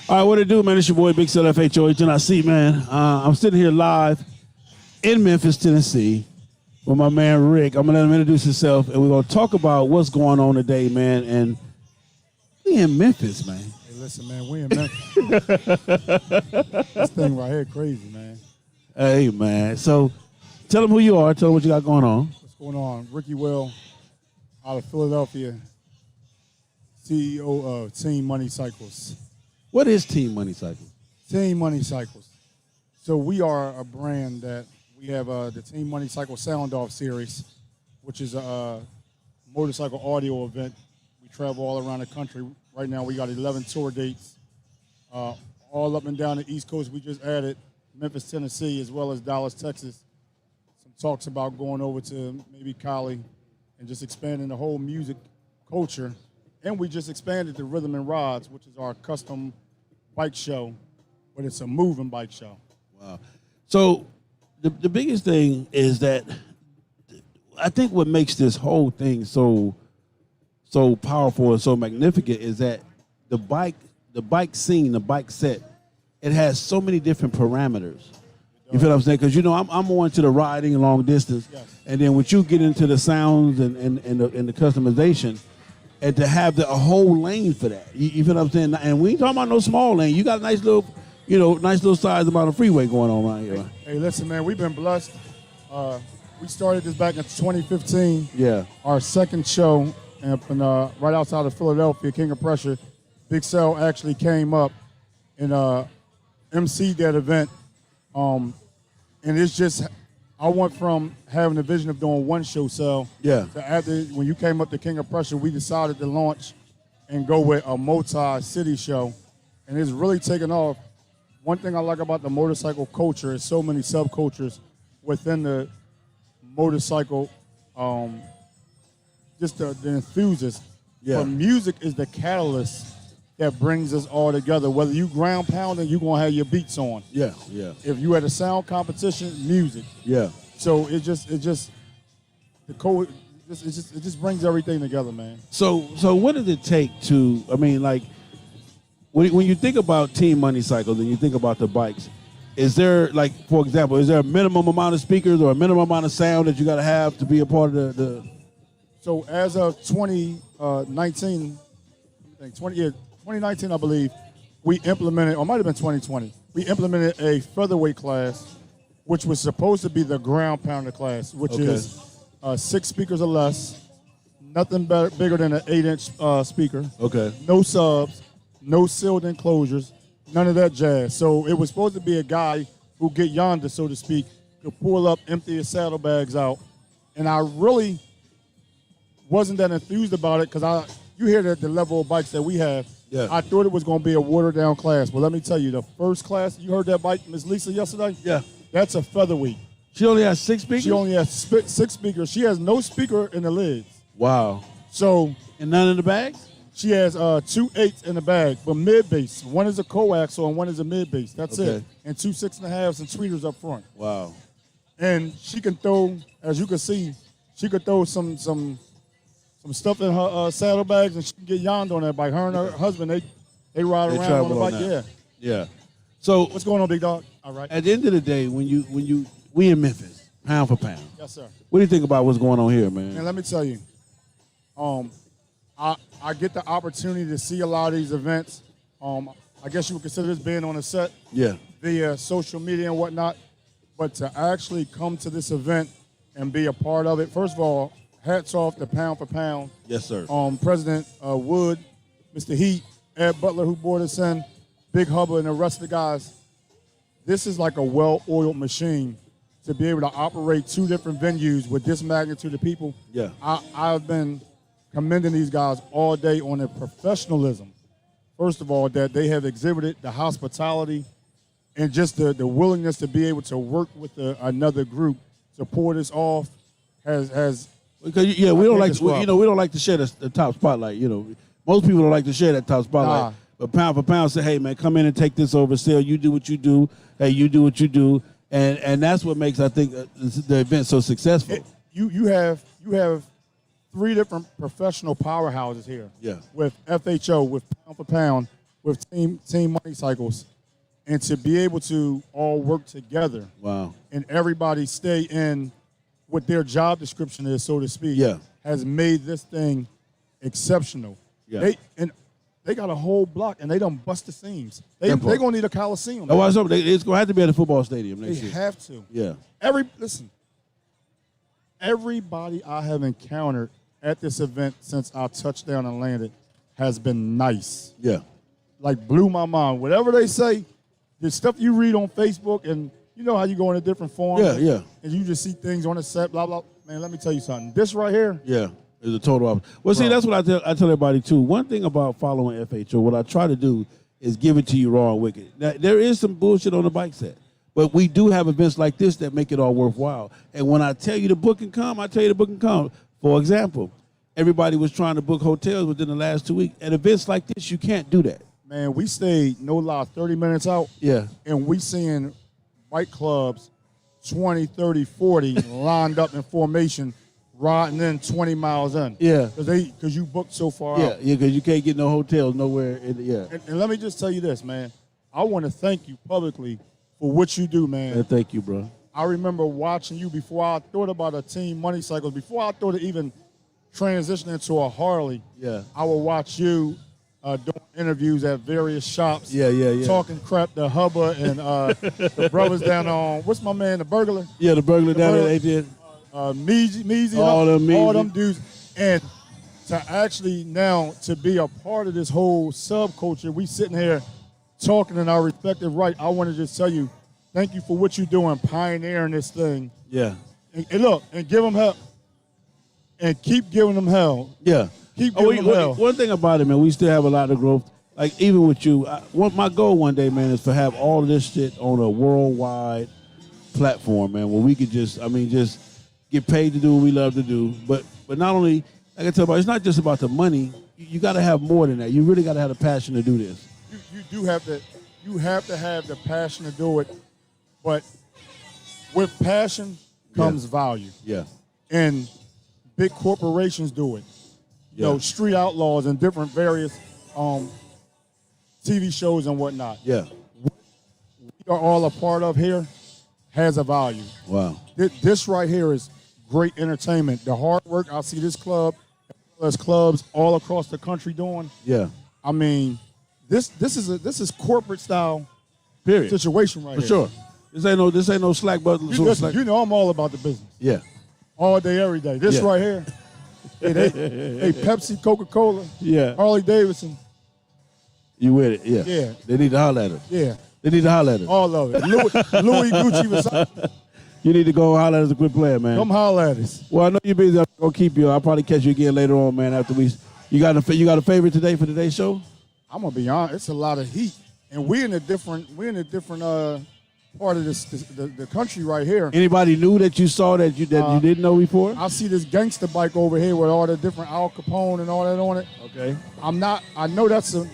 All right, what it do, man? It's your boy Big Cell FHOH, and I see, man. I'm sitting here live in Memphis, Tennessee, with my man Rick. I'm gonna let him introduce himself, and we're gonna talk about what's going on today, man. And we in Memphis, man. Hey, listen, man, we in Memphis. This thing right here crazy, man. Hey, man. So, tell them who you are. Tell them what you got going on. What's going on? Ricky Will, out of Philadelphia, CEO of Team Money Cycles. What is Team Money Cycle? Team Money Cycles. So we are a brand that we have the Team Money Cycle Sound Off series, which is a motorcycle audio event. We travel all around the country. Right now we got 11 tour dates, all up and down the East Coast. We just added Memphis, Tennessee, as well as Dallas, Texas. Some talks about going over to maybe Cali and just expanding the whole music culture. And we just expanded the Rhythm and Rods, which is our custom bike show, but it's a moving bike show. Wow. So the biggest thing is that I think what makes this whole thing so powerful and so magnificent is that the bike scene, the bike set, it has so many different parameters. You feel what I'm saying? Because, you know, I'm more into the riding long distance, Yes. and then when you get into the sounds and the customization, and to have a whole lane for that. You feel what I'm saying? And we ain't talking about no small lane. You got a nice little size amount of freeway going on around here. Hey, listen, man, we've been blessed. We started this back in 2015. Yeah. Our second show, right outside of Philadelphia, King of Pressure. Big Cell actually came up and emceed that event. And it's just, I went from having a vision of doing one show, Cell. Yeah. To after, when you came up to King of Pressure, we decided to launch and go with a multi-city show. And it's really taken off. One thing I like about the motorcycle culture is so many subcultures within the motorcycle, just the enthusiasts. Yeah. But music is the catalyst that brings us all together. Whether you ground pounding, you're going to have your beats on. Yeah, yeah. If you at a sound competition, music. Yeah. So it just brings everything together, man. So what does it take to, I mean, like, when you think about Team Money Cycles and you think about the bikes, is there, like, for example, is there a minimum amount of speakers or a minimum amount of sound that you got to have to be a part of the So as of 2019, 2019, I believe, we implemented, or it might have been 2020, we implemented a featherweight class, which was supposed to be the ground pounder class, which is 6 speakers or less, nothing bigger than an 8-inch speaker. Okay. No subs, no sealed enclosures, none of that jazz. So it was supposed to be a guy who get yonder, so to speak, could pull up, empty his saddlebags out. And I really wasn't that enthused about it because you hear the level of bikes that we have. Yeah. I thought it was going to be a watered down class. But let me tell you, the first class, you heard that bike, Miss Lisa, yesterday? Yeah. That's a featherweight. She only has 6 speakers? She only has 6 speakers. She has no speaker in the lids. Wow. So And none in the bags? she has 2 8s in the bag, but mid bass. One is a coaxial and one is a mid bass. That's Okay. it. And 2 6.5s and tweeters up front. Wow. And she can throw, as you can see, she could throw some stuff in her saddlebags, and she can get yonder on that bike. Her and her husband, they ride They around on travel the on bike. that. Yeah. Yeah. So What's going on, big dog? All right. at the end of the day, we in Memphis, pound for pound. Yes, sir. What do you think about what's going on here, man? And let me tell you, I get the opportunity to see a lot of these events. I guess you would consider this being on a set Yeah. via social media and whatnot. But to actually come to this event and be a part of it, first of all, hats off to Pound for Pound. Yes, sir. President Wood, Mr. Heat, Ed Butler, who brought us in, Big Hubba, and the rest of the guys. This is like a well-oiled machine to be able to operate 2 different venues with this magnitude of people. Yeah. I've been commending these guys all day on their professionalism. First of all, that they have exhibited the hospitality and just the willingness to be able to work with another group to pull this off has Because we don't think like it's we rough. don't like to share the top spotlight. Most people don't like to share that top spotlight. Nah. But Pound for Pound say, hey man, come in and take this over. Sell. You do what you do. Hey, you do what you do, and that's what makes I think the event so successful. You have 3 different professional powerhouses here. Yeah. With FHO, with Pound for Pound, with team money cycles, and to be able to all work together. Wow. And everybody stay in what their job description is, so to speak. Yeah. Has made this thing exceptional. Yeah. They got a whole block, and they done bust the seams. They're going to need a Coliseum. That's why it's going to have to be at the football stadium They next year. have to. Yeah. Everybody I have encountered at this event since our touchdown and landed has been nice. Yeah. Like, blew my mind. Whatever they say, the stuff you read on Facebook, and you know how you go into different forums. Yeah. And you just see things on the set, blah, blah. Man, let me tell you something. This right here. Yeah. It's a total opposite. Well, see, that's what I tell everybody, too. One thing about following FHO, what I try to do is give it to you raw and wicked. Now, there is some bullshit on the bike set, but we do have events like this that make it all worthwhile. And when I tell you to book and come, I tell you to book and come. For example, everybody was trying to book hotels within the last 2 weeks. At events like this, you can't do that. Man, we stayed, no lie, 30 minutes out. Yeah. And we seeing bike clubs 20, 30, 40 lined up in formation, riding in 20 miles in. Yeah. Because you booked so far out. Yeah, because you can't get no hotels nowhere. And let me just tell you this, man. I want to thank you publicly for what you do, man. Thank you, bro. I remember watching you before I thought about a team money cycle, before I thought of even transitioning to a Harley. Yeah. I would watch you doing interviews at various shops. Yeah. Talking crap to Hubba and the brothers down on, what's my man, the burglar? Yeah, the burglar down there, they did. Measy, all them dudes. And to actually now to be a part of this whole subculture, we sitting here talking in our respective right. I want to just tell you, thank you for what you're doing, pioneering this thing. Yeah. And look, and give them help. And keep giving them hell. Yeah. Keep giving them hell. One thing about it, man, we still have a lot of growth. Like, even with you, my goal one day, man, is to have all of this shit on a worldwide platform, man, where we could just get paid to do what we love to do. But not only, like I tell you, it's not just about the money. You got to have more than that. You really got to have the passion to do this. You do have to. You have to have the passion to do it. But with passion comes value. Yeah. And big corporations do it. You know, Street Outlaws and different various TV shows and whatnot. Yeah. We are all a part of here has a value. Wow. This right here is great entertainment. The hard work I see this club, as well as clubs all across the country doing. Yeah. I mean, this is corporate style Period. situation right For here. sure. This ain't no slack button. You know I'm all about the business. Yeah. All day, every day. This right here. Hey, Pepsi, Coca-Cola, Harley Davidson. You with it? Yeah. Yeah. They need to holler at us. Yeah. They need to holler at us. All of it. Louis Gucci, Versace. You need to go holler at us a quick player, man. Come holler at us. Well, I know you're busy. I'm gonna keep you. I'll probably catch you again later on, man. After you got a favorite today for today's show? I'm gonna be honest. It's a lot of heat, and we're in a different part of the country right here. Anybody new that you saw that you didn't know before? I see this gangster bike over here with all the different Al Capone and all that on it. Okay. I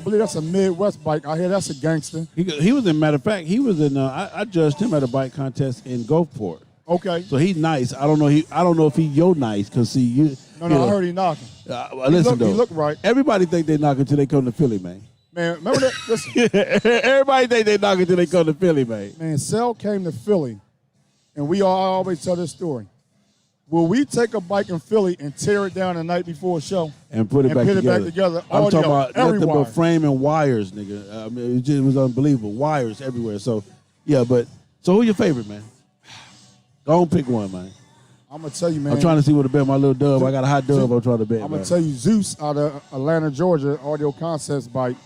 believe that's a Midwest bike. I hear that's a gangster. He was matter of fact, he was in. I judged him at a bike contest in Gulfport. Okay. So he's nice. I don't know if he's your nice because see you. No, I heard he knocking. Listen though, he look right. Everybody think they knock until they come to Philly, man. Man, remember that? Listen. Everybody think they knock until they come to Philly, man. Man, Cell came to Philly, and I always tell this story. Will we take a bike in Philly and tear it down the night before a show and put it back together? I'm talking about nothing but frame and wires, nigga. I mean, it was unbelievable. Wires everywhere. So, yeah, so who's your favorite, man? Go on, pick one, man. I'm going to tell you, man. I'm trying to see what to bet my little dub. I got a hot dub I'm trying to bet. I'm going to tell you, Zeus out of Atlanta, Georgia, Audio Concepts bike.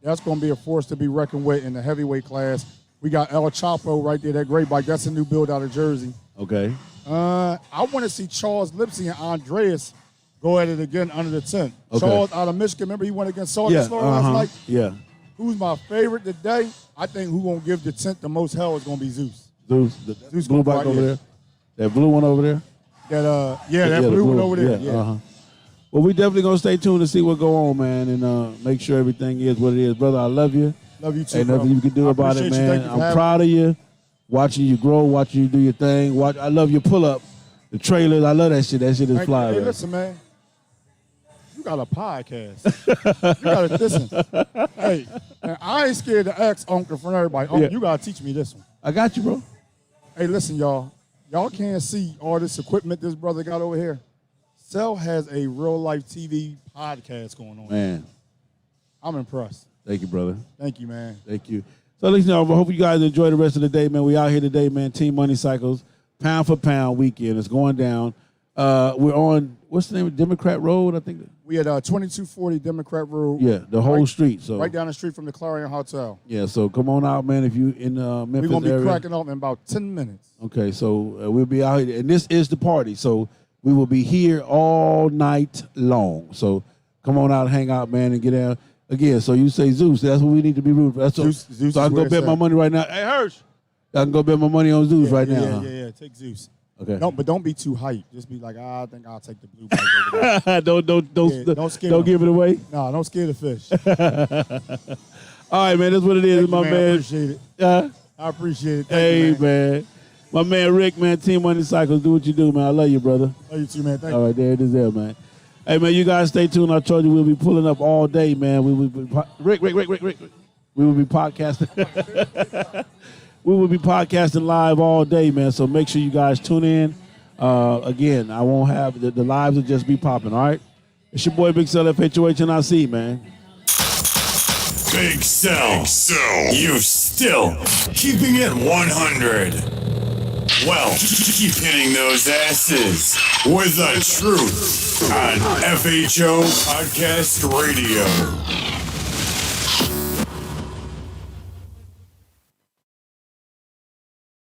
That's going to be a force to be reckoned with in the heavyweight class. We got El Chapo right there, that great bike. That's a new build out of Jersey. Okay. I want to see Charles Lipsy and Andreas go at it again under the tent. Okay. Charles out of Michigan. Remember he went against Salt and Slow last night? Yeah. Who's my favorite today? I think who's going to give the tent the most hell is going to be Zeus. Zeus blue bike over there? That blue one over there? That blue one over there. Yeah. Well, we definitely going to stay tuned to see what go on, man, and make sure everything is what it is. Brother, I love you. Love you too, Ain't nothing you can do about it, man. I'm proud of you. Watching you grow, watching you do your thing. I love your pull-up, the trailers. I love that shit. That shit is fly, Hey, man. listen, man. got a podcast. You got to listen. Hey, and I ain't scared to ask Uncle in front of everybody. Uncle, you got to teach me this one. I got you, bro. Hey, listen, y'all. Y'all can't see all this equipment this brother got over here. Cell has a real-life TV podcast going on. Man. I'm impressed. Thank you, brother. Thank you, man. Thank you. So, listen, I hope you guys enjoy the rest of the day, man. We out here today, man. Team Money Cycles, pound for pound weekend. It's going down. We're on, what's the name of Democrat Road, I think? We at 2240 Democrat Road. Yeah, the whole street. So right down the street from the Clarion Hotel. Yeah, so come on out, man, if you in Memphis We're going to be area. cracking up in about 10 minutes. Okay, so we'll be out here. And this is the party, so we will be here all night long. So come on out and hang out, man, and get out. Again, so you say Zeus. That's what we need to be rooting for. That's Zeus so I can go bet my money right now. Hey, Hirsch, I can go bet my money on Zeus right now. Yeah. Take Zeus. Okay. But don't be too hyped. Just be like, I think I'll take the blue bike over there. don't give it away. No, don't scare the fish. All right, man. That's what it is, Thank my you, man. I appreciate it. I appreciate it. Thank you, man. My man Rick, man. Team Money Cycles. Do what you do, man. I love you, brother. Love you too, man. Thank All right, there it is, there, man. Hey, man, you guys stay tuned. I told you we'll be pulling up all day, man. We will be Rick. We will be podcasting. We will be podcasting live all day, man. So make sure you guys tune in. Again, I won't have the lives will just be popping. All right. It's your boy Big Cell FHOHNIC, man. Big Cell. You still keeping it 100. Well, keep hitting those asses with the truth on FHO Podcast Radio.